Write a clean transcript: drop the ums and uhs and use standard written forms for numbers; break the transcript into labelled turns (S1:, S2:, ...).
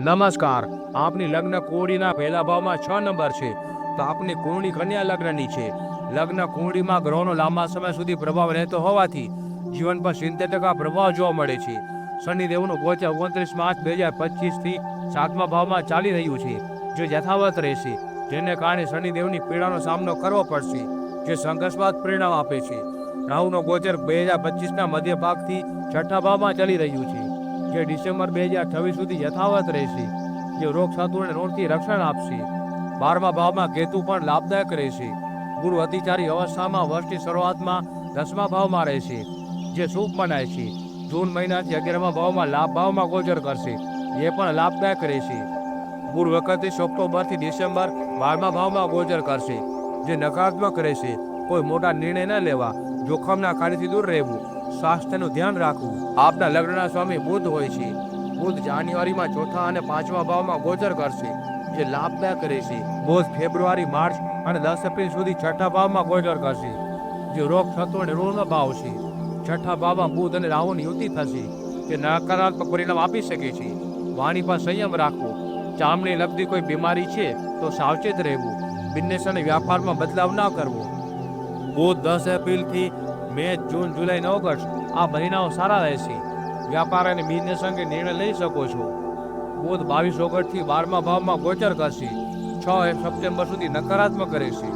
S1: નમસ્કાર. આપની લગ્ન કુંડળીના પહેલા ભાવમાં 6 નંબર છે તો આપની કુંડળી કન્યા લગ્નની છે. લગ્ન કુંડળીમાં ગ્રહોનો લાંબા સમય સુધી પ્રભાવ રહેતો હોવાથી જીવન પર 70% પ્રભાવ જોવા મળે છે. શનિદેવનું ગોચર 29 માર્ચ 2025 થી 7મા ભાવમાં ચાલી રહ્યું છે, જે યથાવત રહેશે, જેને કારણે શનિદેવની પીડાનો સામનો કરવો પડશે, જે સંઘર્ષબાદ પરિણામ આપે છે. રાહુનો ગોચર 2025ના મધ્ય ભાગથી 6ઠા ભાવમાં ચાલી રહ્યું છે, જે ડિસેમ્બર 2026 સુધી યથાવત રહેશે, જે રોગ શત્રુને રોગથી રક્ષણ આપશે. 12મા ભાવમાં કેતુ પણ લાભદાયક રહેશે. ગુરુ અતિચારી અવસ્થામાં વર્ષની શરૂઆતમાં 10મા ભાવમાં રહેશે, જે શુભ મનાય છે. જૂન મહિનાથી 11મા ભાવમાં લાભ ભાવમાં ગોચર કરશે, એ પણ લાભદાયક રહેશે. ગુરુ 31 ઓક્ટોબરથી ડિસેમ્બર 12મા ભાવમાં ગોચર કરશે, જે નકારાત્મક રહેશે. કોઈ મોટા નિર્ણય ન લેવા, જોખમના કાર્યથી દૂર રહેવું, સ્વાસ્થ્યનું ધ્યાન રાખવું. આપના લગ્નના સ્વામી બુધ હોય છે. બુધ જાન્યુઆરીમાં 4થા અને 5મા ભાવમાં ગોચર કરશે, જે લાભદાયક રહેશે. બુધ ફેબ્રુઆરી, માર્ચ અને 10 એપ્રિલ સુધી 6ઠા ભાવમાં ગોચર કરશે, જે રોગ શત્રુ અને ઋણનો ભાવ છે. 6ઠા ભાવમાં બુધ અને રાહુની યુતિ થશે, જે નકારાત્મક પરિણામ આપી શકે છે. વાણી પર સંયમ રાખવો. ચામડી લગતી કોઈ બીમારી છે તો સાવચેત રહેવું. બિઝનેસ અને વ્યાપારમાં બદલાવ ન કરવો. બુધ 10 એપ્રિલથી મે, જૂન, જુલાઈ અને ઓગસ્ટ આ મહિનાઓ સારા રહેશે. વ્યાપાર અને બિઝનેસ અંગે નિર્ણય લઈ શકો છો. બુધ 22 ઓગસ્ટથી 12મા ભાવમાં ગોચર કરશે. 6 સપ્ટેમ્બર સુધી નકારાત્મક રહેશે.